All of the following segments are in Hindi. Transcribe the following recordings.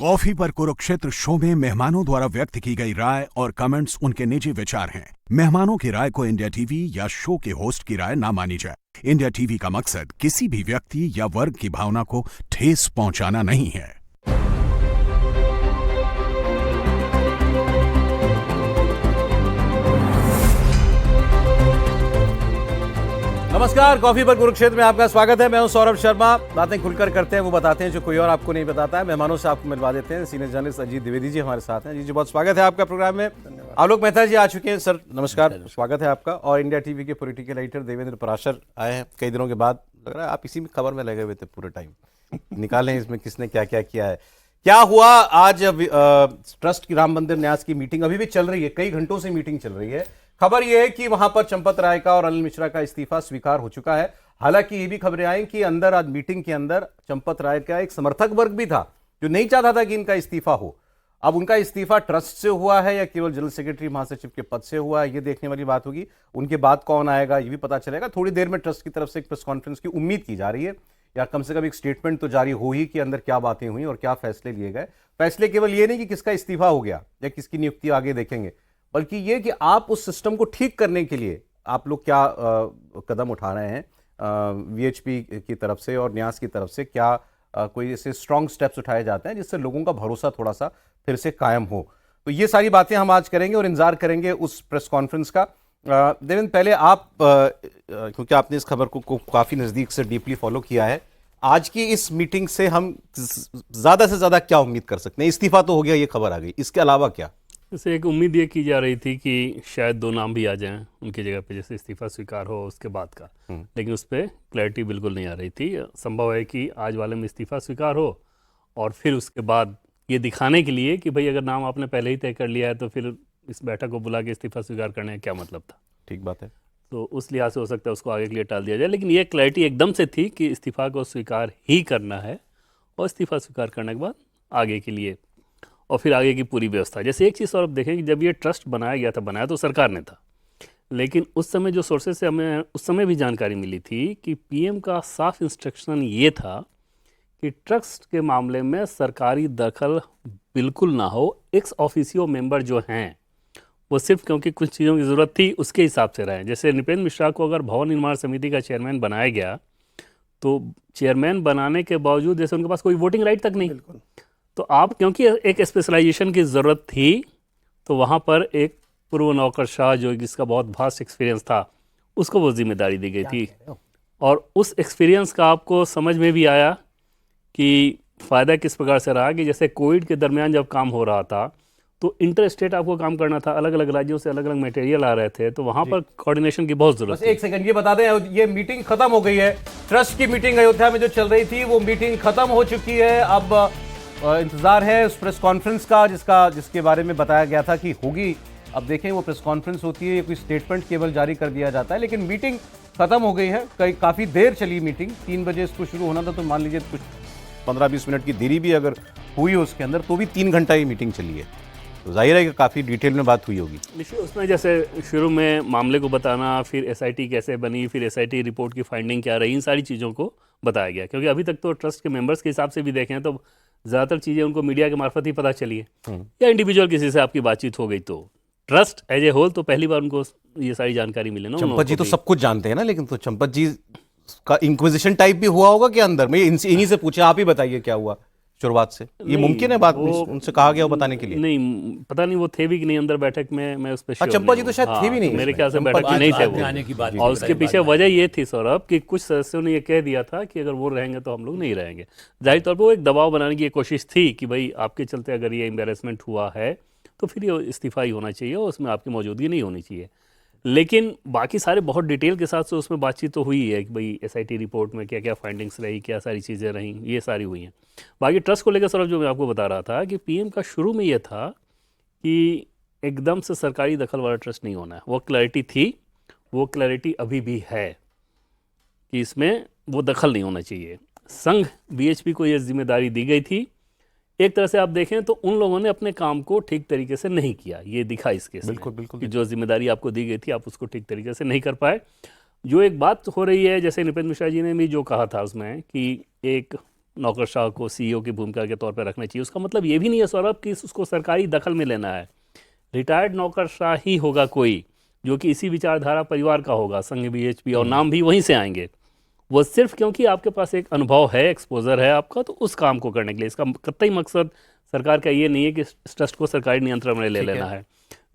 कॉफी पर कुरुक्षेत्र शो में मेहमानों द्वारा व्यक्त की गई राय और कमेंट्स उनके निजी विचार हैं। मेहमानों की राय को इंडिया टीवी या शो के होस्ट की राय ना मानी जाए। इंडिया टीवी का मकसद किसी भी व्यक्ति या वर्ग की भावना को ठेस पहुंचाना नहीं है। नमस्कार, कॉफी पर कुरुक्षेत्र में आपका स्वागत है। मैं हूं सौरभ शर्मा। बातें खुलकर करते हैं, वो बताते हैं जो कोई और आपको नहीं बताता है। मेहमानों से आपको मिलवा देते हैं। सीनियर जर्नलिस्ट अजीत द्विवेदी जी हमारे साथ हैं। जी बहुत स्वागत है आपका प्रोग्राम में। आलोक मेहता जी आ चुके हैं। सर नमस्कार, स्वागत है आपका। और इंडिया टीवी के पॉलिटिकल एडिटर देवेंद्र पराशर आए हैं कई दिनों के बाद। लग रहा है आप इसी में खबर में लगे हुए थे पूरे टाइम। निकालें इसमें किसने क्या क्या किया है, क्या हुआ। आज ट्रस्ट की राम मंदिर न्यास की मीटिंग अभी भी चल रही है, कई घंटों से मीटिंग चल रही है। खबर यह है कि वहां पर चंपत राय का और अनिल मिश्रा का इस्तीफा स्वीकार हो चुका है। हालांकि ये भी खबरें आई कि अंदर आज मीटिंग के अंदर चंपत राय का एक समर्थक वर्ग भी था जो नहीं चाहता था कि इनका इस्तीफा हो। अब उनका इस्तीफा ट्रस्ट से हुआ है या केवल जनरल सेक्रेटरी महासचिव के पद से हुआ है, ये देखने वाली बात होगी। उनके बाद कौन आएगा ये भी पता चलेगा। थोड़ी देर में ट्रस्ट की तरफ से एक प्रेस कॉन्फ्रेंस की उम्मीद की जा रही है, या कम से कम एक स्टेटमेंट तो जारी हो ही कि अंदर क्या बातें हुई और क्या फैसले लिए गए। फैसले केवल ये नहीं कि किसका इस्तीफा हो गया या किसकी नियुक्ति आगे देखेंगे, बल्कि ये कि आप उस सिस्टम को ठीक करने के लिए आप लोग क्या कदम उठा रहे हैं वीएचपी की तरफ से और न्यास की तरफ से। क्या कोई ऐसे स्ट्रॉन्ग स्टेप्स उठाए जाते हैं जिससे लोगों का भरोसा थोड़ा सा फिर से कायम हो। तो ये सारी बातें हम आज करेंगे और इंतजार करेंगे उस प्रेस कॉन्फ्रेंस का। देवेंद्र, पहले आप क्योंकि आपने इस खबर को काफ़ी नज़दीक से डीपली फॉलो किया है, आज की इस मीटिंग से हम ज़्यादा से ज़्यादा क्या उम्मीद कर सकते हैं। इस्तीफा तो हो गया, ये खबर आ गई, इसके अलावा क्या। जैसे एक उम्मीद ये की जा रही थी कि शायद दो नाम भी आ जाएं उनकी जगह पे, जैसे इस्तीफा स्वीकार हो उसके बाद का, लेकिन उस पर क्लैरिटी बिल्कुल नहीं आ रही थी। संभव है कि आज वाले में इस्तीफा स्वीकार हो और फिर उसके बाद ये दिखाने के लिए कि भाई अगर नाम आपने पहले ही तय कर लिया है तो फिर इस बैठक को बुला के इस्तीफा स्वीकार करने का क्या मतलब था। ठीक बात है। तो उस लिहाज से हो सकता है उसको आगे के लिए टाल दिया जाए, लेकिन ये क्लैरिटी एकदम से थी कि इस्तीफा को स्वीकार ही करना है और इस्तीफा स्वीकार करने के बाद आगे के लिए और फिर आगे की पूरी व्यवस्था। जैसे एक चीज़ और आप देखें कि जब ये ट्रस्ट बनाया गया था, बनाया तो सरकार ने था, लेकिन उस समय जो सोर्सेज से हमें उस समय भी जानकारी मिली थी कि पीएम का साफ इंस्ट्रक्शन ये था कि ट्रस्ट के मामले में सरकारी दखल बिल्कुल ना हो। एक्स ऑफिसियो मेंबर जो हैं वो सिर्फ क्योंकि कुछ चीज़ों की ज़रूरत थी उसके हिसाब से रहें। जैसे नृपेंद्र मिश्रा को अगर भवन निर्माण समिति का चेयरमैन बनाया गया तो चेयरमैन बनाने के बावजूद जैसे उनके पास कोई वोटिंग राइट तक नहीं, तो आप क्योंकि एक स्पेशलाइजेशन की ज़रूरत थी तो वहाँ पर एक पूर्व नौकरशाह जो जिसका बहुत वास्ट एक्सपीरियंस था उसको वो जिम्मेदारी दी गई थी। और उस एक्सपीरियंस का आपको समझ में भी आया कि फ़ायदा किस प्रकार से रहा कि जैसे कोविड के दरमियान जब काम हो रहा था तो इंटर स्टेट आपको काम करना था, अलग अलग राज्यों से अलग अलग मटेरियल आ रहे थे, तो वहाँ पर कोऑर्डिनेशन की बहुत ज़रूरत थी। एक सेकंड ये बता दें, ये मीटिंग खत्म हो गई है। ट्रस्ट की मीटिंग अयोध्या में जो चल रही थी वो मीटिंग खत्म हो चुकी है। अब इंतजार है उस प्रेस कॉन्फ्रेंस का जिसके बारे में बताया गया था कि होगी। अब देखें वो प्रेस कॉन्फ्रेंस होती है, कोई स्टेटमेंट केवल जारी कर दिया जाता है, लेकिन मीटिंग खत्म हो गई है। काफ़ी देर चली मीटिंग, 3 बजे इसको शुरू होना था, तो मान लीजिए कुछ 15-20 मिनट की देरी भी अगर हुई उसके अंदर तो भी 3 घंटा ये मीटिंग चली है। तो जाहिर है कि काफ़ी डिटेल में बात हुई होगी। उसमें जैसे शुरू में मामले को बताना, फिर एसआईटी कैसे बनी, फिर एसआईटी रिपोर्ट की फाइंडिंग क्या रही, इन सारी चीज़ों को बताया गया। क्योंकि अभी तक तो ट्रस्ट के मेंबर्स के हिसाब से भी देखें तो ज़्यादातर चीज़ें उनको मीडिया के मार्फत ही पता चली है या इंडिविजुअल किसी से आपकी बातचीत हो गई। तो ट्रस्ट एज ए होल तो पहली बार उनको ये सारी जानकारी मिले ना। चंपत जी तो सब कुछ जानते हैं ना, लेकिन तो चंपत जी का इंक्विजिशन टाइप भी हुआ होगा कि अंदर में इन्हीं से पूछे, आप ही बताइए क्या हुआ शुरुआत से। ये मुमकिन है बात उनसे कहा गया बताने के लिए? नहीं पता नहीं वो थे भी कि नहीं अंदर बैठक में, मैं उस पर चंपा जी तो शायद थे भी नहीं, मेरे ख्याल से बैठक में नहीं थे वो। और उसके पीछे वजह ये थी सौरभ कि कुछ सदस्यों ने ये कह दिया था कि अगर वो रहेंगे तो हम लोग नहीं रहेंगे। जाहिर तौर पर वो एक दबाव बनाने की कोशिश थी कि भाई आपके चलते अगर ये एम्बेरसमेंट हुआ है तो फिर ये इस्तीफा ही होना चाहिए और उसमें आपकी मौजूदगी नहीं होनी चाहिए। लेकिन बाकी सारे बहुत डिटेल के साथ से उसमें बातचीत तो हुई है कि भाई एसआईटी रिपोर्ट में क्या क्या फाइंडिंग्स रही, क्या सारी चीज़ें रहीं, ये सारी हुई हैं। बाकी ट्रस्ट को लेकर सर जो मैं आपको बता रहा था कि पीएम का शुरू में ये था कि एकदम से सरकारी दखल वाला ट्रस्ट नहीं होना है। वो क्लैरिटी थी, वो क्लैरिटी अभी भी है कि इसमें वो दखल नहीं होना चाहिए। संघ बीएचपी को ये जिम्मेदारी दी गई थी। एक तरह से आप देखें तो उन लोगों ने अपने काम को ठीक तरीके से नहीं किया, ये दिखा इस केस में। बिल्कुल कि जो जिम्मेदारी आपको दी गई थी आप उसको ठीक तरीके से नहीं कर पाए। जो एक बात हो रही है, जैसे नृपेंद्र मिश्रा जी ने भी जो कहा था उसमें कि एक नौकरशाह को सीईओ की भूमिका के तौर पर रखना चाहिए। उसका मतलब ये भी नहीं है सौरभ कि उसको सरकारी दखल में लेना है। रिटायर्ड नौकरशाह ही होगा कोई जो कि इसी विचारधारा परिवार का होगा, संघ बीएचपी, और नाम भी वहीं से आएंगे। वो सिर्फ क्योंकि आपके पास एक अनुभव है, एक्सपोजर है आपका, तो उस काम को करने के लिए। इसका कतई मकसद सरकार का ये नहीं है कि इस ट्रस्ट को सरकारी नियंत्रण में ले लेना है।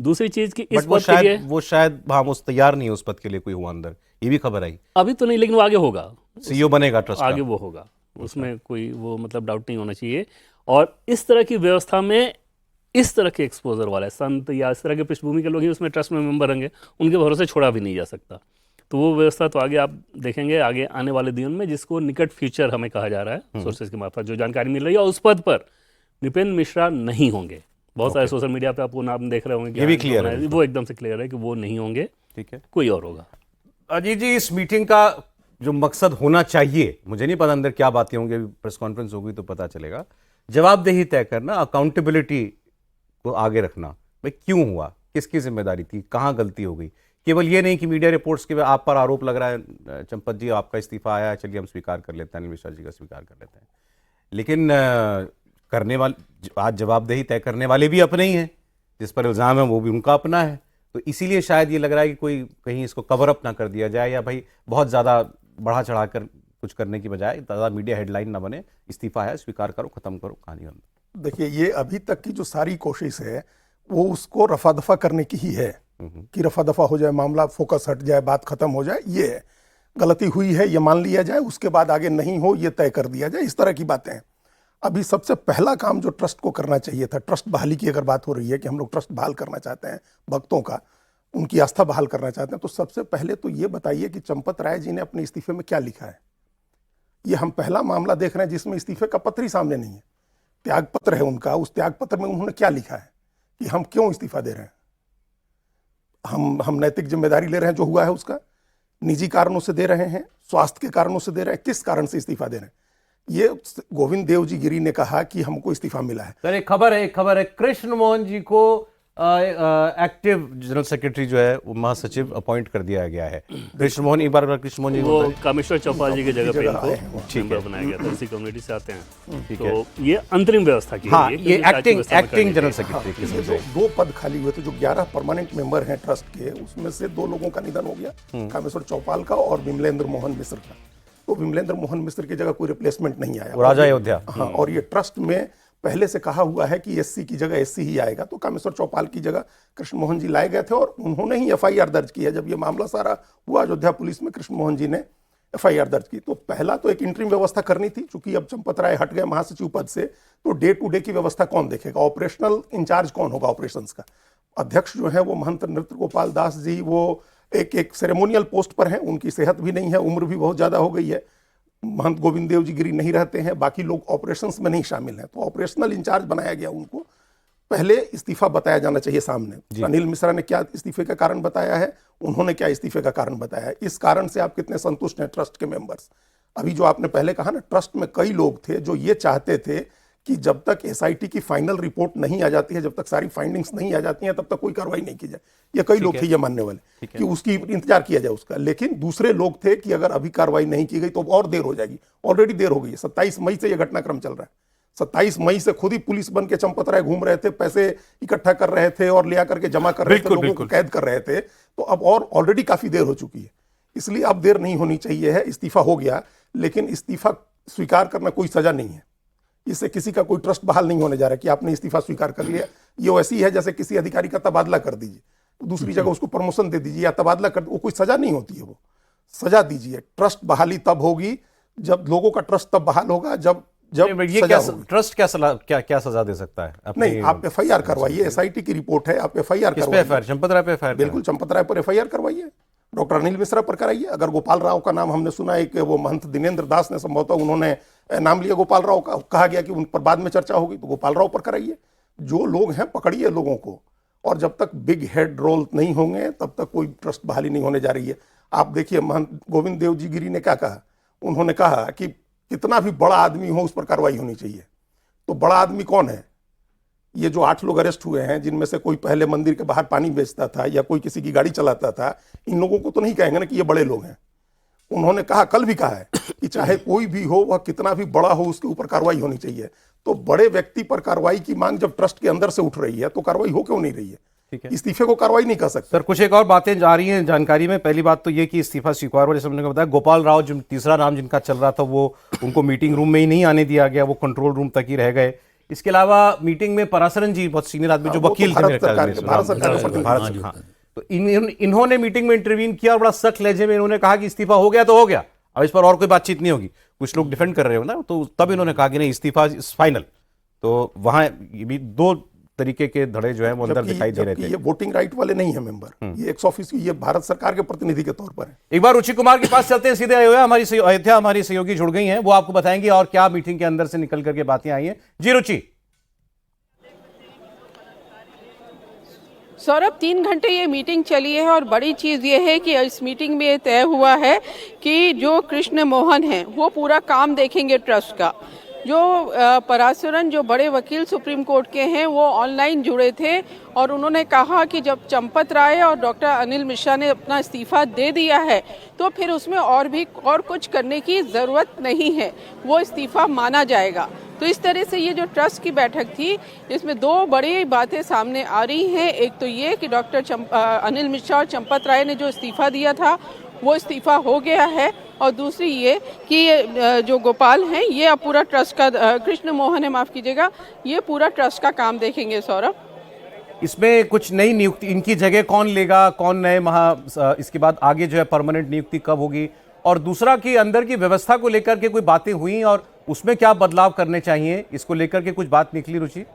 दूसरी चीज कि इस पद के लिए वो शायद उस तैयार नहीं है उस पद के लिए कोई हुआ अंदर, ये भी खबर आई। अभी तो नहीं, लेकिन वो आगे होगा, सीईओ बनेगा ट्रस्ट आगे वो होगा, उसमें कोई वो मतलब डाउट नहीं होना चाहिए। और इस तरह की व्यवस्था में इस तरह के एक्सपोजर वाले संत या इस तरह के पृष्ठभूमि के लोग ही उसमें ट्रस्ट में मेंबर होंगे, उनके भरोसे छोड़ा भी नहीं जा सकता। तो वो व्यवस्था तो आगे आप देखेंगे आगे आने वाले दिनों में, जिसको निकट फ्यूचर हमें कहा जा रहा है सोर्सेज के मार्फत जो जानकारी मिल रही है। और उस पद पर नृपेंद्र मिश्रा नहीं होंगे। बहुत सारे सोशल मीडिया पे आपको नाम देख रहे होंगे, ये भी क्लियर है, वो एकदम से क्लियर है कि वो नहीं होंगे। ठीक है, कोई और होगा। अजीत जी, इस मीटिंग का जो मकसद होना चाहिए, मुझे नहीं पता अंदर क्या बातें होंगी, प्रेस कॉन्फ्रेंस होगी तो पता चलेगा। जवाबदेही तय करना, अकाउंटेबिलिटी को आगे रखना। भाई क्यों हुआ, किसकी जिम्मेदारी थी, कहाँ गलती हो गई। केवल ये नहीं कि मीडिया रिपोर्ट्स के आप पर आरोप लग रहा है, चंपत जी आपका इस्तीफा आया है, चलिए हम स्वीकार कर लेते हैं, अनिल मिश्रा जी का स्वीकार कर लेते हैं। लेकिन करने वाले, आज जवाबदेही तय करने वाले भी अपने ही हैं, जिस पर इल्ज़ाम है वो भी उनका अपना है। तो इसीलिए शायद ये लग रहा है कि कोई कहीं इसको कवर अप ना कर दिया जाए, या भाई बहुत ज़्यादा बढ़ा चढ़ा कर कुछ करने की बजाय ज़्यादा मीडिया हेडलाइन ना बने, इस्तीफा है स्वीकार करो, ख़त्म करो कहानी। देखिए, ये अभी तक की जो सारी कोशिश है वो उसको रफा दफा करने की ही है कि रफा दफा हो जाए, मामला फोकस हट जाए, बात खत्म हो जाए। ये है, गलती हुई है ये मान लिया जाए, उसके बाद आगे नहीं हो ये तय कर दिया जाए, इस तरह की बातें हैं। अभी सबसे पहला काम जो ट्रस्ट को करना चाहिए था, ट्रस्ट बहाली की अगर बात हो रही है कि हम लोग ट्रस्ट बहाल करना चाहते हैं, भक्तों का उनकी आस्था बहाल करना चाहते हैं, तो सबसे पहले तो ये बताइए कि चंपत राय जी ने अपने इस्तीफे में क्या लिखा है। ये हम पहला मामला देख रहे हैं जिसमें इस्तीफे का पत्र ही सामने नहीं है, त्याग पत्र है उनका। उस त्याग पत्र में उन्होंने क्या लिखा है कि हम क्यों इस्तीफा दे रहे हैं। हम नैतिक जिम्मेदारी ले रहे हैं जो हुआ है उसका, निजी कारणों से दे रहे हैं, स्वास्थ्य के कारणों से दे रहे हैं, किस कारण से इस्तीफा दे रहे हैं। ये गोविंद देव जी गिरी ने कहा कि हमको इस्तीफा मिला है। सर एक खबर है कृष्ण मोहन जी को एक्टिव जनरल सेक्रेटरी जो है वो महासचिव अपॉइंट कर दिया गया है। कृष्ण मोहन, एक बार कृष्ण मोहन जी वो कामेश्वर चौपाल जी की जगह पे इनको मेंबर बनाया गया था, इसी कम्युनिटी से आते हैं। तो ये अंतरिम व्यवस्था की हाँ, ये एक्टिंग जनरल सेक्रेटरी जो 2 पद खाली हुए थे, जो 11 परमानेंट मेंबर हैं ट्रस्ट के, उसमें से 2 लोगों का निधन हो गया, कामेश्वर चौपाल का और विमलेंद्र मोहन मिश्र का। तो विमलेंद्र मोहन मिश्र की जगह कोई रिप्लेसमेंट नहीं आया, राजा अयोध्या। हाँ, और ये ट्रस्ट में पहले से कहा हुआ है कि एससी की जगह एससी ही आएगा, तो कामेश्वर चौपाल की जगह कृष्ण मोहन जी लाए गए थे और उन्होंने ही एफआईआर दर्ज किया। जब ये मामला सारा हुआ अयोध्या पुलिस में, कृष्ण मोहन जी ने एफआईआर दर्ज की। तो पहला तो एक इंटरिम व्यवस्था करनी थी, चूंकि अब चंपत राय हट गए महासचिव पद से, तो डे टू डे की व्यवस्था कौन देखेगा, ऑपरेशनल इंचार्ज कौन होगा ऑपरेशंस का। अध्यक्ष जो है वो महंत नृत्य गोपाल दास जी, वो एक सेरेमोनियल पोस्ट पर हैं, उनकी सेहत भी नहीं है, उम्र भी बहुत ज़्यादा हो गई है। महंत गोविंद देव जी गिरी नहीं रहते हैं, बाकी लोग ऑपरेशंस में नहीं शामिल हैं, तो ऑपरेशनल इंचार्ज बनाया गया उनको। पहले इस्तीफा बताया जाना चाहिए सामने। अनिल मिश्रा ने क्या इस्तीफे का कारण बताया है, उन्होंने क्या इस्तीफे का कारण बताया है, इस कारण से आप कितने संतुष्ट हैं ट्रस्ट के मेंबर्स। अभी जो आपने पहले कहा ना, ट्रस्ट में कई लोग थे जो ये चाहते थे कि जब तक एसआईटी की फाइनल रिपोर्ट नहीं आ जाती है, जब तक सारी फाइंडिंग्स नहीं आ जाती हैं, तब तक कोई कार्रवाई नहीं की जाए। ये कई लोग थे ये मानने वाले कि उसकी इंतजार किया जाए उसका। लेकिन दूसरे लोग थे कि अगर अभी कार्रवाई नहीं की गई तो और देर हो जाएगी। ऑलरेडी देर हो गई है, 27 मई से यह घटनाक्रम चल रहा है। 27 मई से खुद ही पुलिस बन के चंपत राय घूम रहे थे, पैसे इकट्ठा कर रहे थे और लिया करके जमा कर रहे थे, लोगों को कैद कर रहे थे। तो अब और ऑलरेडी काफी देर हो चुकी है, इसलिए अब देर नहीं होनी चाहिए है। इस्तीफा हो गया, लेकिन इस्तीफा स्वीकार करना कोई सजा नहीं है। इससे किसी का कोई ट्रस्ट बहाल नहीं होने जा रहा कि आपने इस्तीफा स्वीकार कर लिया। ये वैसी है जैसे किसी अधिकारी का तबादला कर दीजिए, दूसरी जगह उसको प्रमोशन दे दीजिए या तबादला कर, वो कोई सजा नहीं होती है। वो सजा दीजिए। ट्रस्ट बहाली तब होगी जब लोगों का ट्रस्ट तब बहाल होगा जब ये ट्रस्ट क्या सजा दे सकता है? नहीं, आप एफआईआर करवाइए, एसआईटी की रिपोर्ट है, आप एफआईआर करवाइए। चंपत राय पे एफआईआर? बिल्कुल, चंपत राय पर एफआईआर करवाइए, डॉक्टर अनिल मिश्रा पर कराइए। अगर गोपाल राव का नाम हमने सुना, एक वो महंत दिनेंद्र दास ने संभवतः उन्होंने नाम लिया गोपाल राव का, कहा गया कि उन पर बाद में चर्चा होगी, तो गोपाल राव पर कराइए। जो लोग हैं पकड़िए लोगों को, और जब तक बिग हेड रोल नहीं होंगे तब तक कोई ट्रस्ट बहाली नहीं होने जा रही है। आप देखिए महंत गोविंद देव जी गिरी ने क्या कहा, उन्होंने कहा कि कितना भी बड़ा आदमी हो उस पर कार्रवाई होनी चाहिए। तो बड़ा आदमी कौन है? ये जो 8 लोग अरेस्ट हुए हैं, जिनमें से कोई पहले मंदिर के बाहर पानी बेचता था या कोई किसी की गाड़ी चलाता था, इन लोगों को तो नहीं कहेंगे ना कि ये बड़े लोग हैं। उन्होंने कहा, कल भी कहा है कि चाहे कोई भी हो, वह कितना भी बड़ा हो, उसके ऊपर कार्रवाई होनी चाहिए। तो बड़े व्यक्ति पर कार्रवाई की मांग जब ट्रस्ट के अंदर से उठ रही है तो कार्रवाई हो क्यों नहीं रही है? ठीक है, इस्तीफे को कार्रवाई नहीं कर सकते। सर कुछ एक और बातें जा रही हैं जानकारी में। पहली बात तो ये कि इस्तीफा स्वीकार हुआ, जैसे हमने बताया गोपाल राव जो तीसरा नाम जिनका चल रहा था, वो उनको मीटिंग रूम में ही नहीं आने दिया गया, वो कंट्रोल रूम तक ही रह गए। इसके अलावा मीटिंग में पराशरन जी, बहुत सीनियर आदमी जो वकील थे, भारत सरकार, हाँ, तो इन्होंने मीटिंग में इंटरवीन किया और बड़ा सख्त लहजे में इन्होंने कहा कि इस्तीफा हो गया तो हो गया, अब इस पर और कोई बातचीत नहीं होगी। कुछ लोग डिफेंड कर रहे हो ना, तो तब इन्होंने कहा कि नहीं, इस्तीफा इज फाइनल। तो वहां ये भी दो तरीके के धड़े जो है वो अंदर दिखाई दे रहे थे। ये वोटिंग राइट वाले नहीं है मेंबर, ये एक्स ऑफिशियो, ये भारत सरकार के प्रतिनिधि के तौर पर है। एक बार रुचि कुमार के पास चलते हैं सीधे। अयोध्या हमारी सहयोगी जुड़ गई हैं, वो आपको बताएंगे और क्या मीटिंग के अंदर से निकल करके बातें आई हैं। जी रुचि। सौरभ, 3 घंटे ये मीटिंग चली है और बड़ी चीज़ ये है कि इस मीटिंग में ये तय हुआ है कि जो कृष्ण मोहन हैं वो पूरा काम देखेंगे ट्रस्ट का। जो पराशरन, जो बड़े वकील सुप्रीम कोर्ट के हैं, वो ऑनलाइन जुड़े थे और उन्होंने कहा कि जब चंपत राय और डॉक्टर अनिल मिश्रा ने अपना इस्तीफा दे दिया है तो फिर उसमें और कुछ करने की ज़रूरत नहीं है, वो इस्तीफा माना जाएगा। तो इस तरह से ये जो ट्रस्ट की बैठक थी, इसमें 2 बड़ी बातें सामने आ रही हैं। एक तो ये कि डॉक्टर अनिल मिश्रा और चंपत राय ने जो इस्तीफा दिया था वो इस्तीफा हो गया है, और दूसरी ये कि जो गोपाल हैं ये अब पूरा ट्रस्ट का, कृष्ण मोहन है, माफ़ कीजिएगा, ये पूरा ट्रस्ट का काम देखेंगे। सौरभ, इसमें कुछ नई नियुक्ति, इनकी जगह कौन लेगा, कौन नए इसके बाद आगे जो है परमानेंट नियुक्ति कब होगी, और दूसरा कि अंदर की व्यवस्था को लेकर के कोई बातें हुई और उसमें क्या बदलाव करने चाहिए, इसको लेकर के कुछ बात निकली रुचि?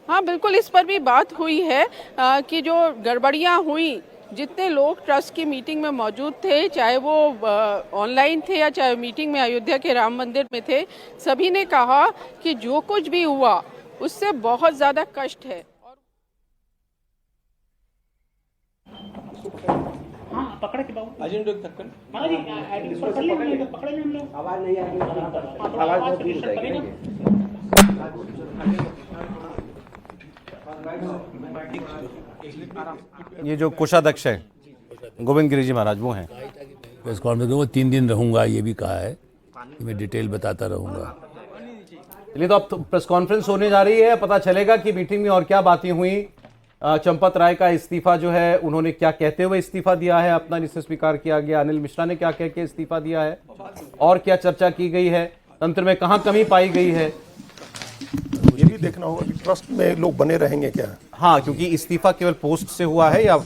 हाँ बिल्कुल, इस पर भी बात हुई है कि जो गड़बड़ियाँ हुई, जितने लोग ट्रस्ट की मीटिंग में मौजूद थे, चाहे वो ऑनलाइन थे या चाहे मीटिंग में अयोध्या के राम मंदिर में थे, सभी ने कहा कि जो कुछ भी हुआ उससे बहुत ज़्यादा कष्ट है। पकड़ के बाबू हाँ जी, पकड़ ले हम लोग, आवाज नहीं आ रही, आवाज बहुत दूर जाएगी। ये जो कोषाध्यक्ष है गोविंद गिरी जी महाराज, वो हैं। प्रेस कॉन्फ्रेंस में वो 3 दिन रहूंगा, ये भी कहा है कि मैं डिटेल बताता रहूंगा। चलिए, तो अब प्रेस कॉन्फ्रेंस होने जा रही है, पता चलेगा कि मीटिंग में और क्या बातें हुई। चंपत राय का इस्तीफा जो है, उन्होंने क्या कहते हुए इस्तीफा दिया है, अपना जिससे स्वीकार किया गया। अनिल मिश्रा ने क्या कह के इस्तीफा दिया है, और क्या चर्चा की गई है, तंत्र में कहाँ कमी पाई गई है, ये भी देखना होगा कि ट्रस्ट में लोग बने रहेंगे क्या। हाँ, क्योंकि इस्तीफा केवल पोस्ट से हुआ है या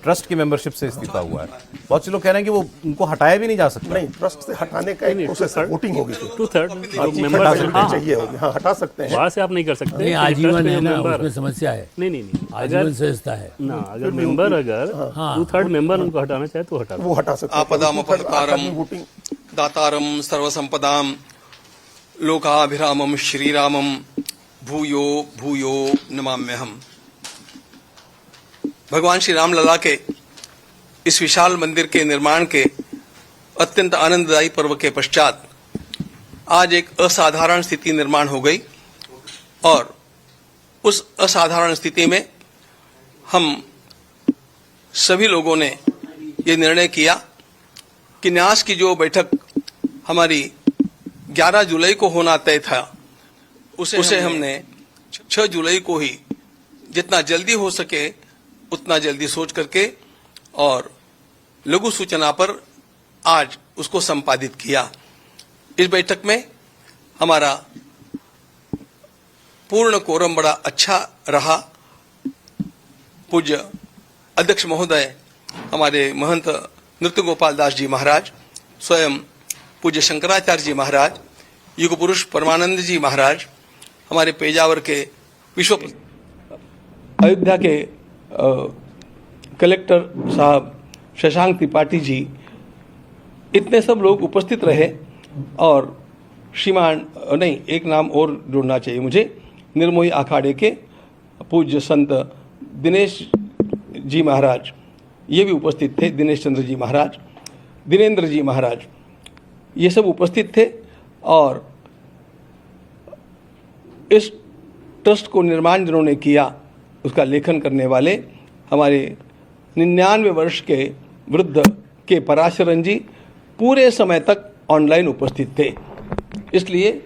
ट्रस्ट की मेंबरशिप से इस्तीफा हुआ है। बहुत से लोग कह रहे हैं कि वो उनको हटाया भी नहीं जा सकता। नहीं, ट्रस्ट से हटाने का एक प्रोसेस है, वोटिंग होगी, 2/3 मेंबर चाहिए होगी। हाँ, हटा सकते हैं, वहाँ से आप नहीं कर सकते। नहीं, आजीवन है ना, उसमें समस्या है। नहीं, आजीवन सहजता है ना, अगर मेंबर, अगर 2/3 मेंबर उनको हटाना चाहे तो हटा, वो हटा सकते हैं। आपदामपहर्तारं दातारं सर्वसंपदां लोकाभिरामं श्रीरामं भूयो भूयो नमाम्यहम्। भगवान श्री राम लला के इस विशाल मंदिर के निर्माण के अत्यंत आनंददायी पर्व के पश्चात आज एक असाधारण स्थिति निर्माण हो गई, और उस असाधारण स्थिति में हम सभी लोगों ने ये निर्णय किया कि न्यास की जो बैठक हमारी 11 जुलाई को होना तय था, उसे हमने 6 जुलाई को ही जितना जल्दी हो सके उतना जल्दी सोच करके और लघु सूचना पर आज उसको संपादित किया। इस बैठक में हमारा पूर्ण कोरम बड़ा अच्छा रहा। पूज्य अध्यक्ष महोदय हमारे महंत नृत्य गोपाल दास जी महाराज, स्वयं पूज्य शंकराचार्य जी महाराज, युग पुरुष परमानंद जी महाराज, हमारे पेजावर के विश्व अयोध्या के कलेक्टर साहब शशांक त्रिपाठी जी, इतने सब लोग उपस्थित रहे। और श्रीमान, नहीं, एक नाम और जोड़ना चाहिए मुझे, निर्मोही अखाड़े के पूज्य संत दिनेश जी महाराज, ये भी उपस्थित थे। दिनेश चंद्र जी महाराज, दिनेंद्र जी महाराज, ये सब उपस्थित थे। और इस ट्रस्ट को निर्माण जिन्होंने किया, उसका लेखन करने वाले हमारे 99 वर्ष के वृद्ध के पराशरन जी पूरे समय तक ऑनलाइन उपस्थित थे। इसलिए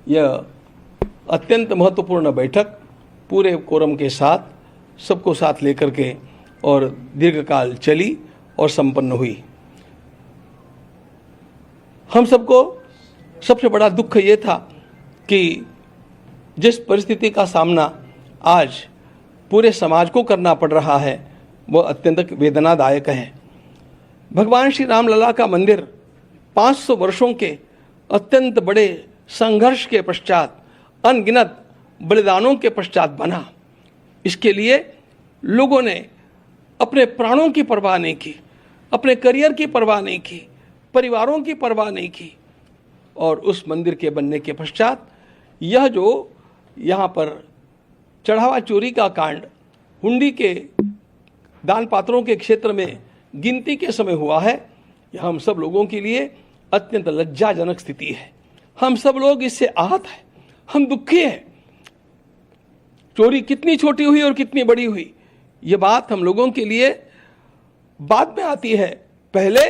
यह अत्यंत महत्वपूर्ण बैठक पूरे कोरम के साथ सबको साथ लेकर के और दीर्घकाल चली और संपन्न हुई। हम सबको सबसे बड़ा दुख ये था कि जिस परिस्थिति का सामना आज पूरे समाज को करना पड़ रहा है वह अत्यंत वेदनादायक है। भगवान श्री राम लला का मंदिर 500 वर्षों के अत्यंत बड़े संघर्ष के पश्चात, अनगिनत बलिदानों के पश्चात बना। इसके लिए लोगों ने अपने प्राणों की परवाह नहीं की, अपने करियर की परवाह नहीं की, परिवारों की परवाह नहीं की। और उस मंदिर के बनने के पश्चात यह जो यहाँ पर चढ़ावा चोरी का कांड हुंडी के दान पात्रों के क्षेत्र में गिनती के समय हुआ है, यह हम सब लोगों के लिए अत्यंत लज्जाजनक स्थिति है। हम सब लोग इससे आहत हैं, हम दुखी हैं। चोरी कितनी छोटी हुई और कितनी बड़ी हुई ये बात हम लोगों के लिए बाद में आती है। पहले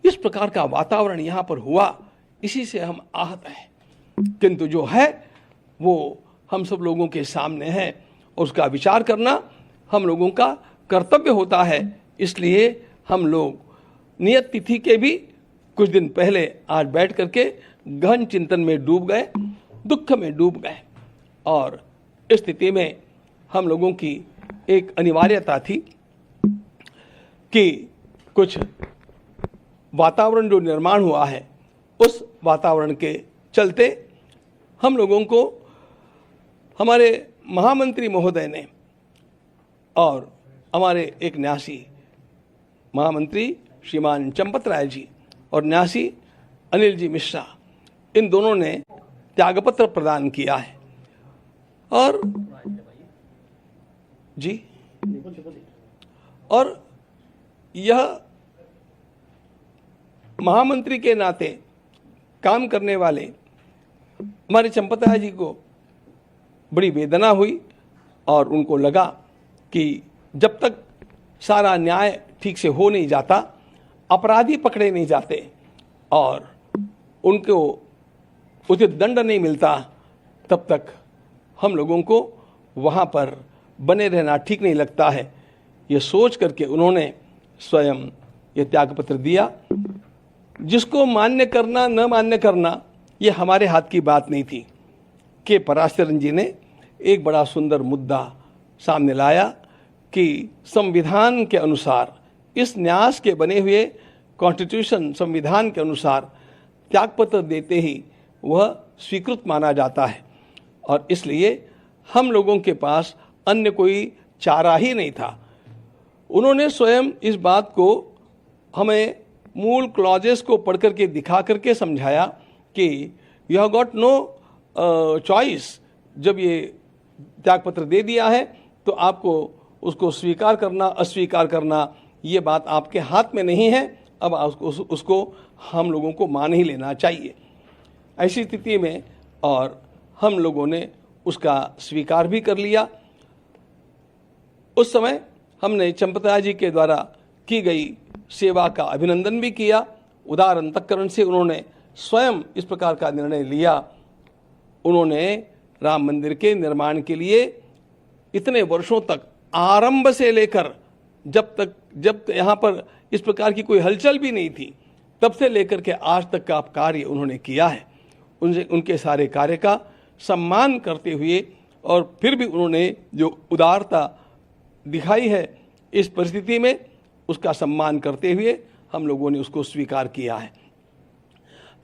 इस प्रकार का वातावरण यहाँ पर हुआ, इसी से हम आहत हैं। किंतु जो है वो हम सब लोगों के सामने है और उसका विचार करना हम लोगों का कर्तव्य होता है। इसलिए हम लोग नियत तिथि के भी कुछ दिन पहले आज बैठ करके गहन चिंतन में डूब गए, दुख में डूब गए। और इस स्थिति में हम लोगों की एक अनिवार्यता थी कि कुछ वातावरण जो निर्माण हुआ है उस वातावरण के चलते हम लोगों को हमारे महामंत्री महोदय ने और हमारे एक न्यासी महामंत्री श्रीमान चंपत राय जी और न्यासी अनिल जी मिश्रा, इन दोनों ने त्यागपत्र प्रदान किया है। और जी और यह महामंत्री के नाते काम करने वाले हमारे चंपत राय जी को बड़ी वेदना हुई और उनको लगा कि जब तक सारा न्याय ठीक से हो नहीं जाता, अपराधी पकड़े नहीं जाते और उनको उचित दंड नहीं मिलता, तब तक हम लोगों को वहाँ पर बने रहना ठीक नहीं लगता है। ये सोच करके उन्होंने स्वयं ये त्यागपत्र दिया। जिसको मान्य करना न मान्य करना ये हमारे हाथ की बात नहीं थी। के पराशरन जी ने एक बड़ा सुंदर मुद्दा सामने लाया कि संविधान के अनुसार, इस न्यास के बने हुए कॉन्स्टिट्यूशन संविधान के अनुसार त्यागपत्र देते ही वह स्वीकृत माना जाता है और इसलिए हम लोगों के पास अन्य कोई चारा ही नहीं था। उन्होंने स्वयं इस बात को हमें मूल क्लॉजेस को पढ़ करके दिखा करके समझाया कि you have got no choice. जब ये त्यागपत्र दे दिया है तो आपको उसको स्वीकार करना अस्वीकार करना ये बात आपके हाथ में नहीं है। अब उसको हम लोगों को मान ही लेना चाहिए। ऐसी स्थिति में और हम लोगों ने उसका स्वीकार भी कर लिया। उस समय हमने चंपतराय जी के द्वारा की गई सेवा का अभिनंदन भी किया। उदार अंतःकरण से उन्होंने स्वयं इस प्रकार का निर्णय लिया। उन्होंने राम मंदिर के निर्माण के लिए इतने वर्षों तक आरंभ से लेकर जब यहाँ पर इस प्रकार की कोई हलचल भी नहीं थी, तब से लेकर के आज तक का कार्य उन्होंने किया है। उनके सारे कार्य का सम्मान करते हुए और फिर भी उन्होंने जो उदारता दिखाई है इस परिस्थिति में, उसका सम्मान करते हुए हम लोगों ने उसको स्वीकार किया है।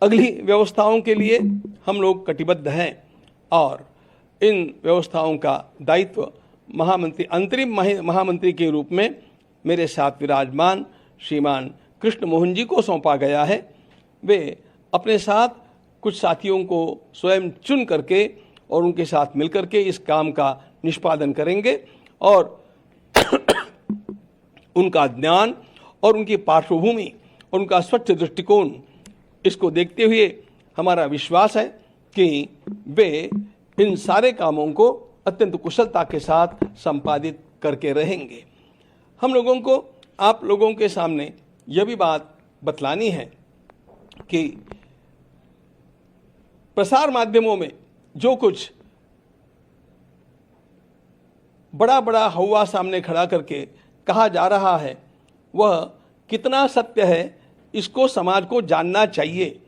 अगली व्यवस्थाओं के लिए हम लोग कटिबद्ध हैं और इन व्यवस्थाओं का दायित्व महामंत्री, अंतरिम महामंत्री के रूप में मेरे साथ विराजमान श्रीमान कृष्ण मोहन जी को सौंपा गया है। वे अपने साथ कुछ साथियों को स्वयं चुन करके और उनके साथ मिलकर के इस काम का निष्पादन करेंगे और उनका ज्ञान और उनकी पार्श्वभूमि और उनका स्वच्छ दृष्टिकोण, इसको देखते हुए हमारा विश्वास है कि वे इन सारे कामों को अत्यंत कुशलता के साथ संपादित करके रहेंगे। हम लोगों को आप लोगों के सामने यह भी बात बतलानी है कि प्रसार माध्यमों में जो कुछ बड़ा बड़ा हवा सामने खड़ा करके कहा जा रहा है वह कितना सत्य है, इसको समाज को जानना चाहिए।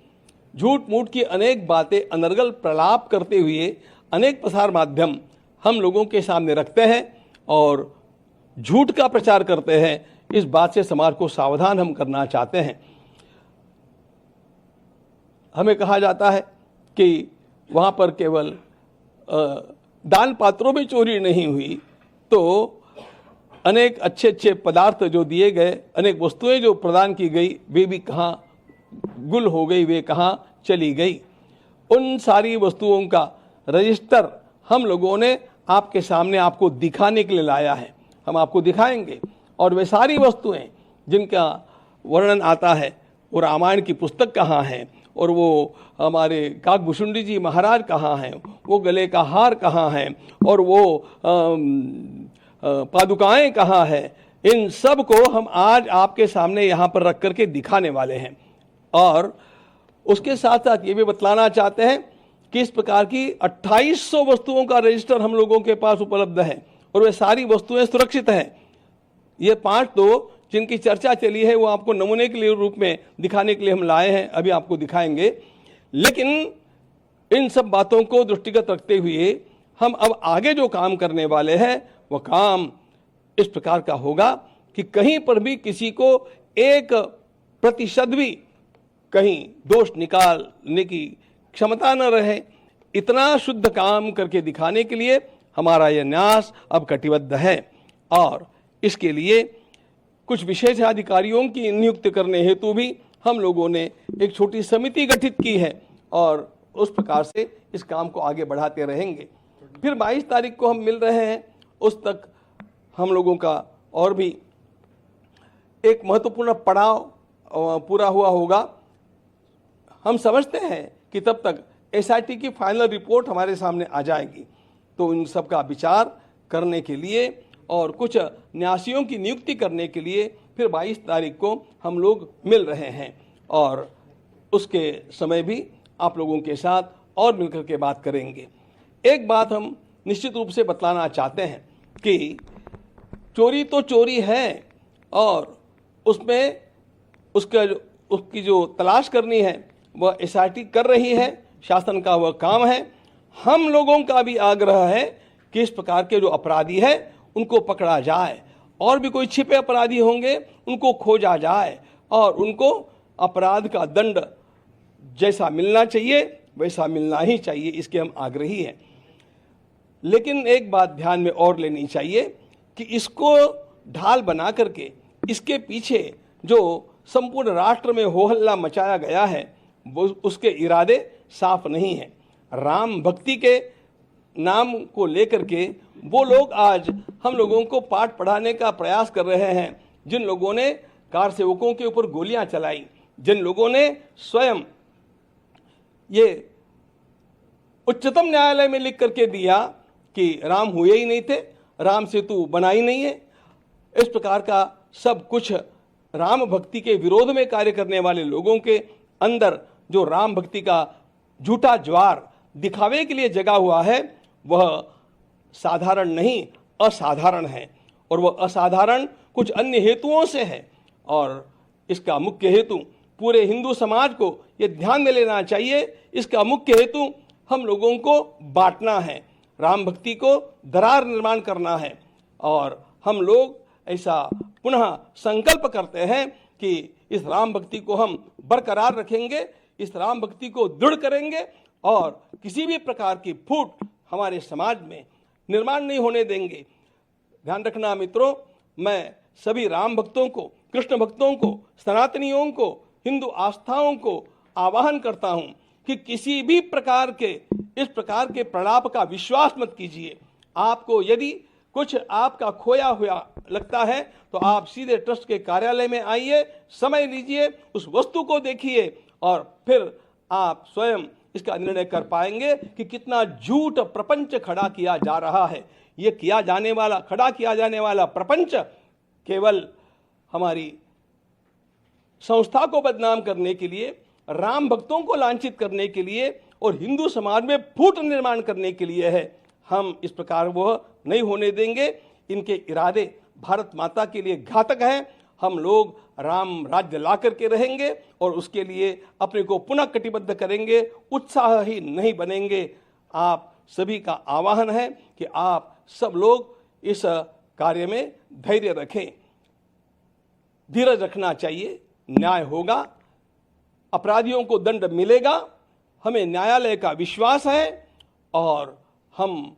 झूठ मूठ की अनेक बातें अनर्गल प्रलाप करते हुए अनेक प्रसार माध्यम हम लोगों के सामने रखते हैं और झूठ का प्रचार करते हैं। इस बात से समाज को सावधान हम करना चाहते हैं। हमें कहा जाता है कि वहाँ पर केवल दान पात्रों में चोरी नहीं हुई, तो अनेक अच्छे अच्छे पदार्थ जो दिए गए, अनेक वस्तुएं जो प्रदान की गई, वे भी कहाँ गुल हो गई, वे कहाँ चली गई। उन सारी वस्तुओं का रजिस्टर हम लोगों ने आपके सामने आपको दिखाने के लिए लाया है। हम आपको दिखाएंगे और वे सारी वस्तुएं जिनका वर्णन आता है, वो रामायण की पुस्तक कहाँ है और वो हमारे काकभूषुंडी जी महाराज कहाँ हैं, वो गले का हार कहाँ है और वो पादुकाएं कहाँ है, इन सब को हम आज आपके सामने यहाँ पर रख करके दिखाने वाले हैं। और उसके साथ साथ ये भी बतलाना चाहते हैं कि इस प्रकार की 2800 वस्तुओं का रजिस्टर हम लोगों के पास उपलब्ध है और वे सारी वस्तुएं सुरक्षित हैं। ये 5 तो जिनकी चर्चा चली है वो आपको नमूने के लिए रूप में दिखाने के लिए हम लाए हैं, अभी आपको दिखाएंगे। लेकिन इन सब बातों को दृष्टिगत रखते हुए हम अब आगे जो काम करने वाले हैं वह काम इस प्रकार का होगा कि कहीं पर भी किसी को 1% भी कहीं दोष निकालने की क्षमता न रहे, इतना शुद्ध काम करके दिखाने के लिए हमारा यह न्यास अब कटिबद्ध है। और इसके लिए कुछ विशेषाधिकारियों की नियुक्ति करने हेतु भी हम लोगों ने एक छोटी समिति गठित की है और उस प्रकार से इस काम को आगे बढ़ाते रहेंगे। फिर 22 तारीख को हम मिल रहे हैं, उस तक हम लोगों का और भी एक महत्वपूर्ण पड़ाव पूरा हुआ होगा। हम समझते हैं कि तब तक एसआईटी की फाइनल रिपोर्ट हमारे सामने आ जाएगी, तो इन सब का विचार करने के लिए और कुछ न्यासियों की नियुक्ति करने के लिए फिर 22 तारीख को हम लोग मिल रहे हैं और उसके समय भी आप लोगों के साथ और मिलकर के बात करेंगे। एक बात हम निश्चित रूप से बतलाना चाहते हैं कि चोरी तो चोरी है और उसमें उसकी जो तलाश करनी है वह एसआईटी कर रही है, शासन का वह काम है। हम लोगों का भी आग्रह है कि इस प्रकार के जो अपराधी है उनको पकड़ा जाए और भी कोई छिपे अपराधी होंगे उनको खोजा जाए और उनको अपराध का दंड जैसा मिलना चाहिए वैसा मिलना ही चाहिए, इसके हम आग्रही हैं। लेकिन एक बात ध्यान में और लेनी चाहिए कि इसको ढाल बना करके इसके पीछे जो संपूर्ण राष्ट्र में हो हल्ला मचाया गया है वो उसके इरादे साफ नहीं है। राम भक्ति के नाम को लेकर के वो लोग आज हम लोगों को पाठ पढ़ाने का प्रयास कर रहे हैं, जिन लोगों ने कार सेवकों के ऊपर गोलियां चलाई, जिन लोगों ने स्वयं ये उच्चतम न्यायालय में लिख करके दिया कि राम हुए ही नहीं थे, राम सेतु बना ही नहीं है, इस प्रकार का सब कुछ राम भक्ति के विरोध में कार्य करने वाले लोगों के अंदर जो राम भक्ति का झूठा ज्वार दिखावे के लिए जगा हुआ है वह साधारण नहीं असाधारण है और वह असाधारण कुछ अन्य हेतुओं से है। और इसका मुख्य हेतु पूरे हिंदू समाज को यह ध्यान में लेना चाहिए, इसका मुख्य हेतु हम लोगों को बांटना है, राम भक्ति को दरार निर्माण करना है। और हम लोग ऐसा पुनः संकल्प करते हैं कि इस राम भक्ति को हम बरकरार रखेंगे, इस राम भक्ति को दृढ़ करेंगे और किसी भी प्रकार की फूट हमारे समाज में निर्माण नहीं होने देंगे। ध्यान रखना मित्रों, मैं सभी राम भक्तों को, कृष्ण भक्तों को, सनातनियों को, हिंदू आस्थाओं को आह्वान करता हूं कि किसी भी प्रकार के इस प्रकार के प्रलाप का विश्वास मत कीजिए। आपको यदि कुछ आपका खोया हुआ लगता है तो आप सीधे ट्रस्ट के कार्यालय में आइए, समय लीजिए, उस वस्तु को देखिए और फिर आप स्वयं इसका निर्णय कर पाएंगे कि कितना झूठ प्रपंच खड़ा किया जा रहा है। ये खड़ा किया जाने वाला प्रपंच केवल हमारी संस्था को बदनाम करने के लिए, राम भक्तों को लांछित करने के लिए और हिंदू समाज में फूट निर्माण करने के लिए है। हम इस प्रकार वह नहीं होने देंगे। इनके इरादे भारत माता के लिए घातक हैं। हम लोग राम राज्य ला करके रहेंगे और उसके लिए अपने को पुनः कटिबद्ध करेंगे, उत्साही नहीं बनेंगे। आप सभी का आह्वान है कि आप सब लोग इस कार्य में धैर्य रखें, धीरज रखना चाहिए। न्याय होगा, अपराधियों को दंड मिलेगा। हमें न्यायालय का विश्वास है और हम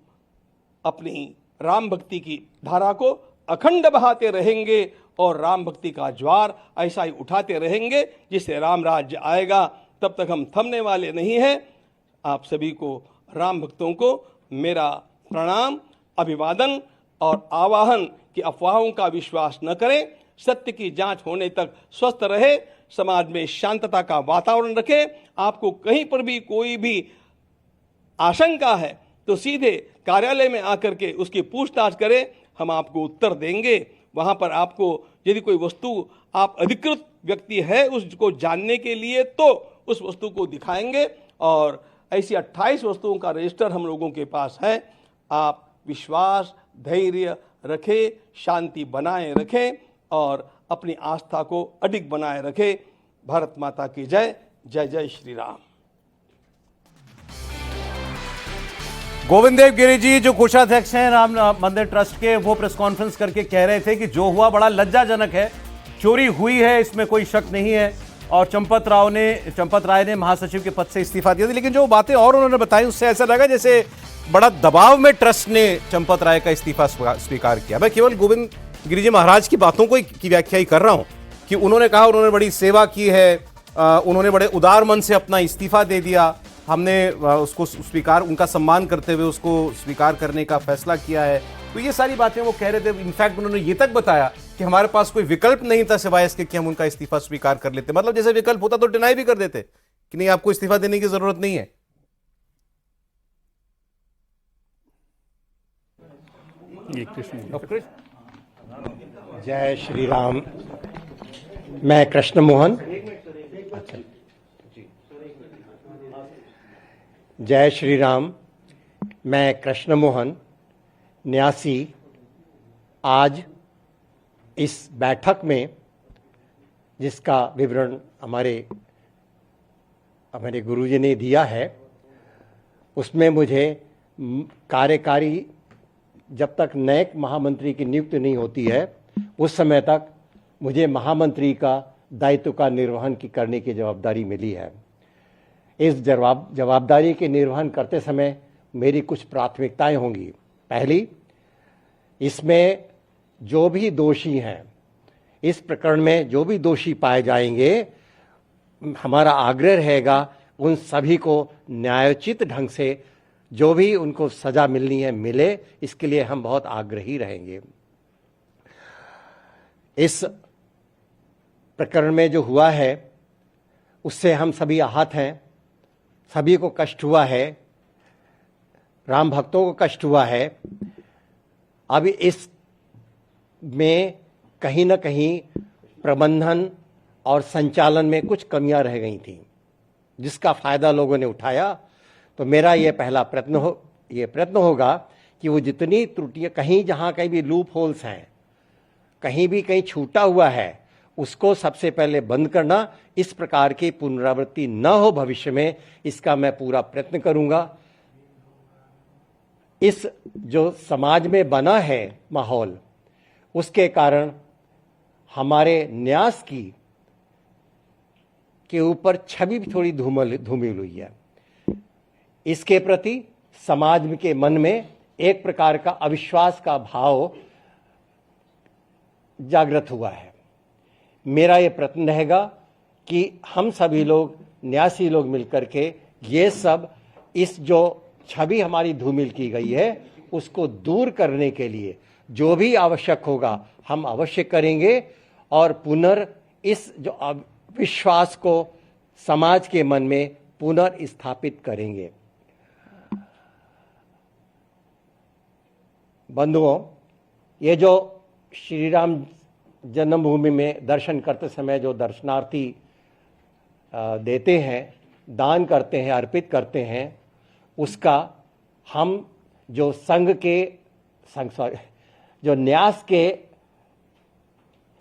अपनी राम भक्ति की धारा को अखंड बहाते रहेंगे और राम भक्ति का ज्वार ऐसा ही उठाते रहेंगे जिससे राम राज्य आएगा। तब तक हम थमने वाले नहीं हैं। आप सभी को, राम भक्तों को मेरा प्रणाम, अभिवादन और आवाहन कि अफवाहों का विश्वास न करें, सत्य की जांच होने तक स्वस्थ रहे, समाज में शांतता का वातावरण रखें। आपको कहीं पर भी कोई भी आशंका है तो सीधे कार्यालय में आकर के उसकी पूछताछ करें, हम आपको उत्तर देंगे। वहां पर आपको यदि कोई वस्तु, आप अधिकृत व्यक्ति है उसको जानने के लिए, तो उस वस्तु को दिखाएंगे और ऐसी 28 वस्तुओं का रजिस्टर हम लोगों के पास है। आप विश्वास, धैर्य रखें, शांति बनाए रखें और अपनी आस्था को अडिग बनाए रखें। भारत माता की जय। जय जय श्री राम। गोविंद देव गिरी जी जो कोषाध्यक्ष हैं राम मंदिर ट्रस्ट के, वो प्रेस कॉन्फ्रेंस करके कह रहे थे कि जो हुआ बड़ा लज्जाजनक है, चोरी हुई है, इसमें कोई शक नहीं है। और चंपत राय ने महासचिव के पद से इस्तीफा दिया था। लेकिन जो बातें और उन्होंने बताई उससे ऐसा लगा जैसे बड़ा दबाव में ट्रस्ट ने चंपत राय का इस्तीफा स्वीकार किया। मैं केवल गोविंद गिरिजी महाराज की बातों की व्याख्या ही कर रहा हूं कि उन्होंने कहा उन्होंने बड़ी सेवा की है, उन्होंने बड़े उदार मन से अपना इस्तीफा दे दिया, हमने उसको स्वीकार, उनका सम्मान करते हुए उसको स्वीकार करने का फैसला किया है। तो ये सारी बातें वो कह रहे थे। इनफैक्ट उन्होंने ये तक बताया कि हमारे पास कोई विकल्प नहीं था सिवाय इसके कि हम उनका इस्तीफा स्वीकार कर लेते। मतलब जैसे विकल्प होता तो डिनाई भी कर देते कि नहीं, आपको इस्तीफा देने की जरूरत नहीं है। जय श्री राम। मैं कृष्ण मोहन, जय श्री राम। मैं कृष्ण मोहन न्यासी आज इस बैठक में, जिसका विवरण हमारे गुरुजी ने दिया है, उसमें मुझे कार्यकारी, जब तक नए महामंत्री की नियुक्ति नहीं होती है उस समय तक मुझे महामंत्री का दायित्व का निर्वहन करने की जवाबदारी मिली है। इस जवाबदारी के निर्वहन करते समय मेरी कुछ प्राथमिकताएं होंगी। पहली, इसमें जो भी दोषी हैं, इस प्रकरण में जो भी दोषी पाए जाएंगे, हमारा आग्रह रहेगा उन सभी को न्यायोचित ढंग से जो भी उनको सजा मिलनी है मिले। इसके लिए हम बहुत आग्रही रहेंगे। इस प्रकरण में जो हुआ है उससे हम सभी आहत हैं, सभी को कष्ट हुआ है, राम भक्तों को कष्ट हुआ है। अब इस में कहीं न कहीं प्रबंधन और संचालन में कुछ कमियां रह गई थी, जिसका फायदा लोगों ने उठाया। तो मेरा ये पहला प्रयत्न होगा कि वो जितनी त्रुटियां, कहीं जहां कहीं भी लूप होल्स हैं, कहीं छूटा हुआ है, उसको सबसे पहले बंद करना। इस प्रकार की पुनरावृत्ति न हो भविष्य में, इसका मैं पूरा प्रयत्न करूंगा। इस जो समाज में बना है माहौल, उसके कारण हमारे न्यास के ऊपर छवि भी थोड़ी धूमिल हुई है। इसके प्रति समाज के मन में एक प्रकार का अविश्वास का भाव जागृत हुआ है। मेरा ये प्रयत्न रहेगा कि हम सभी लोग, न्यासी लोग मिलकर के ये सब, इस जो छवि हमारी धूमिल की गई है उसको दूर करने के लिए जो भी आवश्यक होगा हम अवश्य करेंगे और इस जो विश्वास को समाज के मन में पुनर्स्थापित करेंगे। बंधुओं, ये जो श्री राम जन्मभूमि में दर्शन करते समय जो दर्शनार्थी देते हैं, दान करते हैं, अर्पित करते हैं, उसका हम जो जो न्यास के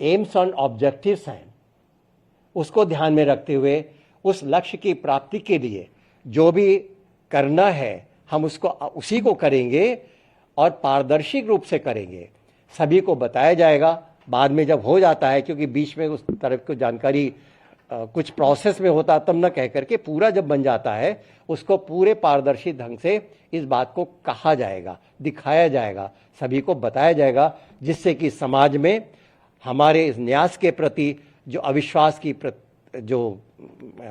एम्स एंड ऑब्जेक्टिव्स हैं उसको ध्यान में रखते हुए उस लक्ष्य की प्राप्ति के लिए जो भी करना है हम उसको उसी को करेंगे और पारदर्शी रूप से करेंगे। सभी को बताया जाएगा बाद में जब हो जाता है, क्योंकि बीच में उस तरफ की जानकारी कुछ प्रोसेस में होता तब न कह करके पूरा जब बन जाता है उसको पूरे पारदर्शी ढंग से इस बात को कहा जाएगा, दिखाया जाएगा, सभी को बताया जाएगा, जिससे कि समाज में हमारे इस न्यास के प्रति जो अविश्वास की जो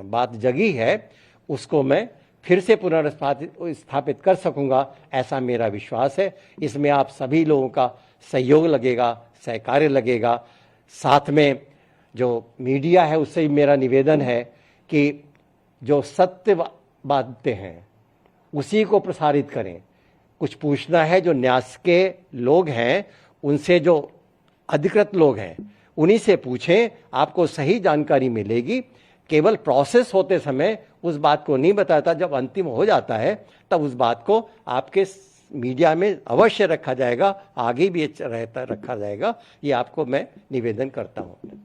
बात जगी है उसको मैं फिर से पुनर्स्थापित कर सकूंगा, ऐसा मेरा विश्वास है। इसमें आप सभी लोगों का सहयोग लगेगा, सहकार्य लगेगा। साथ में जो मीडिया है उससे भी मेरा निवेदन है कि जो सत्य बातें हैं उसी को प्रसारित करें। कुछ पूछना है, जो न्यास के लोग हैं उनसे, जो अधिकृत लोग हैं उन्हीं से पूछें, आपको सही जानकारी मिलेगी। केवल प्रोसेस होते समय उस बात को नहीं बताता, जब अंतिम हो जाता है तब उस बात को आपके मीडिया में अवश्य रखा जाएगा, आगे भी रखा जाएगा। ये आपको मैं निवेदन करता हूं।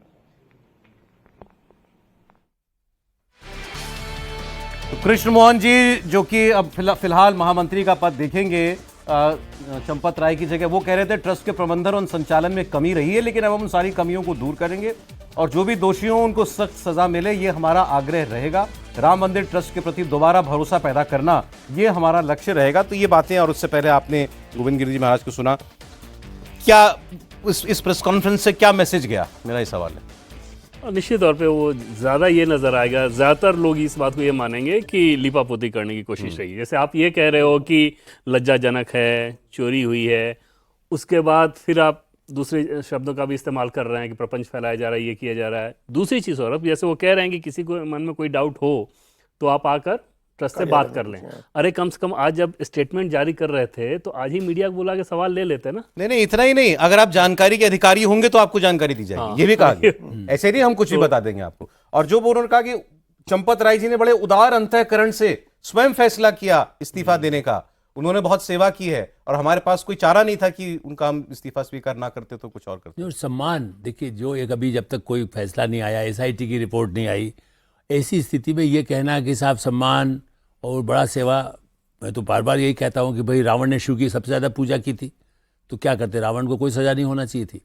तो कृष्ण मोहन जी जो कि अब फिलहाल महामंत्री का पद देखेंगे चंपत राय की जगह, वो कह रहे थे ट्रस्ट के प्रबंधन और संचालन में कमी रही है, लेकिन अब हम उन सारी कमियों को दूर करेंगे और जो भी दोषी हों उनको सख्त सजा मिले, ये हमारा आग्रह रहेगा। राम मंदिर ट्रस्ट के प्रति दोबारा भरोसा पैदा करना ये हमारा लक्ष्य रहेगा। तो ये बातें, और उससे पहले आपने गोविंद गिरी जी महाराज को सुना, क्या इस प्रेस कॉन्फ्रेंस से क्या मैसेज गया, मेरा ये सवाल है। निश्चित तौर पे वो ज़्यादा ये नज़र आएगा, ज़्यादातर लोग इस बात को ये मानेंगे कि लिपापोती करने की कोशिश रही। जैसे आप ये कह रहे हो कि लज्जाजनक है, चोरी हुई है, उसके बाद फिर आप दूसरे शब्दों का भी इस्तेमाल कर रहे हैं कि प्रपंच फैलाया जा रहा है, ये किया जा रहा है। दूसरी चीज़ और, अब जैसे वो कह रहे हैं कि किसी को मन में कोई डाउट हो तो आप आकर ट्रस्ट से बात कर लें। अरे कम से कम आज जब स्टेटमेंट जारी कर रहे थे तो आज ही मीडिया को बुला के सवाल ले लेते ना। नहीं, इतना ही नहीं, अगर आप जानकारी के अधिकारी होंगे तो आपको जानकारी दी जाएगी। हाँ। ये भी कहा गया। ऐसे नहीं हम कुछ भी बता देंगे आपको। और जो उन्होंने कहा कि चंपत राय जी ने बड़े उदार अंतःकरण से स्वयं फैसला किया इस्तीफा देने का, उन्होंने बहुत सेवा की है और हमारे पास कोई चारा नहीं था कि उनका हम इस्तीफा स्वीकार ना करते तो कुछ और करते। और सम्मान देखिए, जो एक अभी जब तक कोई फैसला नहीं आया, SIT की रिपोर्ट नहीं आई, ऐसी स्थिति में ये कहना कि साहब सम्मान और बड़ा सेवा, मैं तो बार बार यही कहता हूँ कि भाई रावण ने शिव की सबसे ज़्यादा पूजा की थी तो क्या करते, रावण को कोई सज़ा नहीं होना चाहिए थी।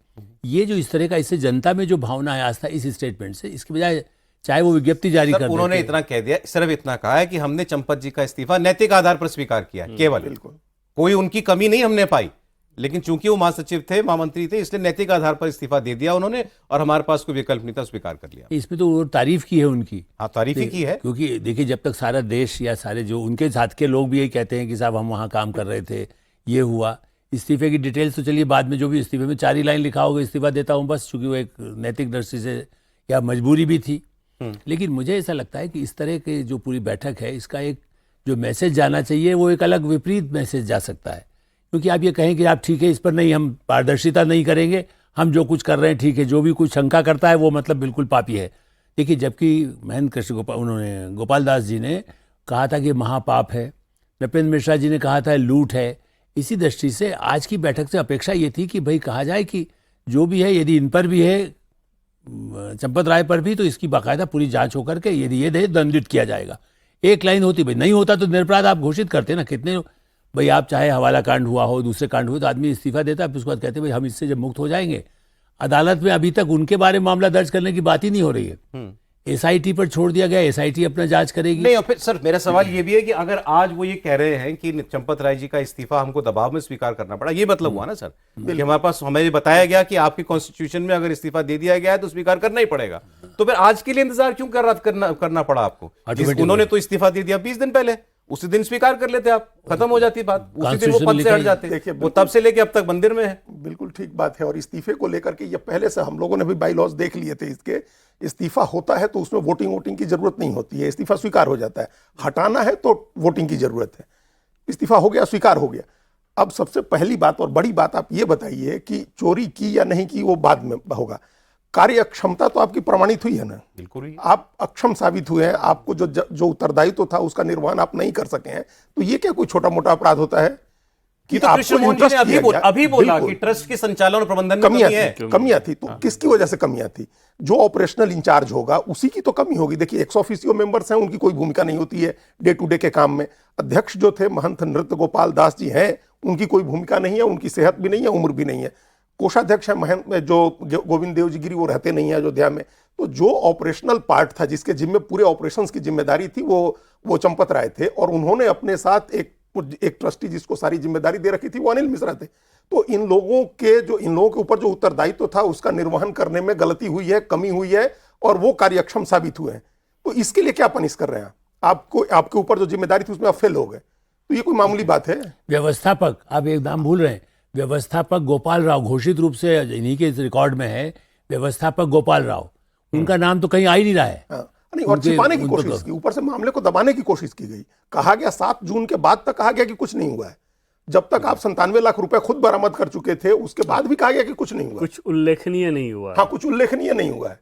ये जो इस तरह का, इससे जनता में जो भावना है आस्था इस स्टेटमेंट से, इसके बजाय चाहे वो विज्ञप्ति जारी कर, उन्होंने इतना कह दिया, सिर्फ इतना कहा है कि हमने चंपत जी का इस्तीफा नैतिक आधार पर स्वीकार किया, केवल, बिल्कुल कोई उनकी कमी नहीं हमने पाई, लेकिन चूंकि वो महासचिव थे, महामंत्री थे, इसलिए नैतिक आधार पर इस्तीफा दे दिया उन्होंने और हमारे पास कोई विकल्प नहीं था, स्वीकार कर लिया। इसमें तो तारीफ की है उनकी। हाँ, तारीफ ही की है, क्योंकि देखिए जब तक सारा देश या सारे जो उनके साथ के लोग भी यही कहते हैं कि साहब हम वहाँ काम कर रहे थे, ये हुआ। इस्तीफे की डिटेल्स तो चलिए बाद में, जो भी इस्तीफे में 4 ही लाइन लिखा होगा इस्तीफा देता हूँ बस, चूंकि वो एक नैतिक दृष्टि से या मजबूरी भी थी। लेकिन मुझे ऐसा लगता है कि इस तरह के जो पूरी बैठक है, इसका एक जो मैसेज जाना चाहिए वो एक अलग विपरीत मैसेज जा सकता है। क्योंकि आप ये कहें कि आप ठीक है, इस पर नहीं, हम पारदर्शिता नहीं करेंगे, हम जो कुछ कर रहे हैं ठीक है, जो भी कुछ शंका करता है वो मतलब बिल्कुल पापी है। देखिए, जबकि महेंद्र कृष्ण गोपाल दास जी ने कहा था कि महापाप है, नृपेंद्र मिश्रा जी ने कहा था लूट है। इसी दृष्टि से आज की बैठक से अपेक्षा ये थी कि भाई कहा जाए कि जो भी है, यदि इन पर भी है, चंपत राय पर भी, तो इसकी बाकायदा पूरी जांच होकर के यदि ये दंडित किया जाएगा। एक लाइन होती, भाई नहीं होता तो निरपराध आप घोषित करते ना। कितने भाई, आप चाहे हवाला कांड हुआ हो, दूसरे कांड हुए, तो आदमी इस्तीफा देता है, उसके बाद कहते हैं भाई हम इससे जब मुक्त हो जाएंगे। अदालत में अभी तक उनके बारे में मामला दर्ज करने की बात ही नहीं हो रही है। SIT पर छोड़ दिया गया, SIT अपना जांच करेगी। नहीं, और फिर सर मेरा सवाल ये भी है कि अगर आज वो ये कह रहे हैं कि चंपत राय जी का इस्तीफा हमको दबाव में स्वीकार करना पड़ा, ये मतलब हुआ ना सर कि हमारे पास, हमें बताया गया कि आपकी कॉन्स्टिट्यूशन में अगर इस्तीफा दे दिया गया है तो स्वीकार करना ही पड़ेगा। तो फिर आज के लिए इंतजार क्यों करना पड़ा आपको? उन्होंने तो इस्तीफा दे दिया 20 दिन पहले, उसी दिन स्वीकार कर लेते आप, खत्म हो जाती बात, उसी दिन वो पद से हट जाते। देखिए, वो तब से लेके अब तक मंदिर में है। बिल्कुल ठीक बात है। और इस्तीफे को लेकर के ये पहले से हम लोगों ने भी बाई लॉज देख लिए थे इसके। इस्तीफा होता है तो उसमें वोटिंग की जरूरत नहीं होती है, इस्तीफा स्वीकार हो जाता है। हटाना है तो वोटिंग की जरूरत है। इस्तीफा हो गया, स्वीकार हो गया। अब सबसे पहली बात और बड़ी बात आप ये बताइए कि चोरी की या नहीं की वो बाद में होगा, कार्य अक्षमता तो आपकी प्रमाणित हुई है ना, बिल्कुल ही। आप अक्षम साबित हुए हैं, आपको जो उत्तरदायित्व था उसका निर्वहन आप नहीं कर सके हैं, तो ये क्या कोई छोटा मोटा अपराध होता है कि तो कृष्ण मोहन जी ने अभी बोला कि ट्रस्ट के संचालन और प्रबंधन में कमियां थी। तो किसकी वजह से कमियां थी? जो ऑपरेशनल इंचार्ज होगा उसी की तो कमी होगी। देखिए, एक्स ऑफिसियो मेंबर्स हैं, उनकी कोई भूमिका नहीं होती है डे टू डे के काम में। अध्यक्ष जो थे महंत नृत्य गोपाल दास जी हैं, उनकी कोई भूमिका नहीं है, उनकी सेहत भी नहीं है, उम्र भी नहीं है। कोषाध्यक्ष है महंत जो गोविंद देव जी गिरी, वो रहते नहीं है अयोध्या में। तो जो ऑपरेशनल पार्ट था, जिसके जिम्मे पूरे ऑपरेशंस की जिम्मेदारी थी, वो चंपत राय थे, और उन्होंने अपने साथ एक ट्रस्टी जिसको सारी जिम्मेदारी दे रखी थी, वो अनिल मिश्रा थे। तो इन लोगों के ऊपर जो उत्तरदायित्व था उसका निर्वहन करने में गलती हुई है, कमी हुई है, और वो कार्यक्षम साबित हुए हैं। तो इसके लिए क्या पनिश कर रहे हैं आपको? आपके ऊपर जो जिम्मेदारी थी उसमें आप फेल हो गए, तो ये कोई मामूली बात है? व्यवस्थापक, आप एक नाम भूल रहे हैं, व्यवस्थापक गोपाल राव, घोषित रूप से इन्हीं के रिकॉर्ड में है व्यवस्थापक गोपाल राव, उनका नाम तो कहीं आ ही नहीं रहा है। नहीं, और छिपाने की कोशिश की, ऊपर से मामले को दबाने की कोशिश की गई। कहा गया 7 जून के बाद तक कहा गया कि कुछ नहीं हुआ है, जब तक आप 97 लाख रुपए खुद बरामद कर चुके थे, उसके बाद भी कहा गया कि कुछ नहीं हुआ, कुछ उल्लेखनीय नहीं हुआ। हाँ, कुछ उल्लेखनीय नहीं हुआ है।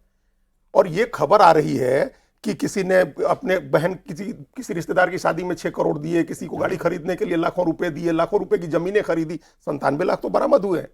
और ये खबर आ रही है कि किसी ने अपने बहन किसी रिश्तेदार की शादी में 6 करोड़ दिए, किसी को गाड़ी खरीदने के लिए लाखों रुपए दिए, लाखों रुपए की जमीनें खरीदी, 97 लाख तो बरामद हुए हैं।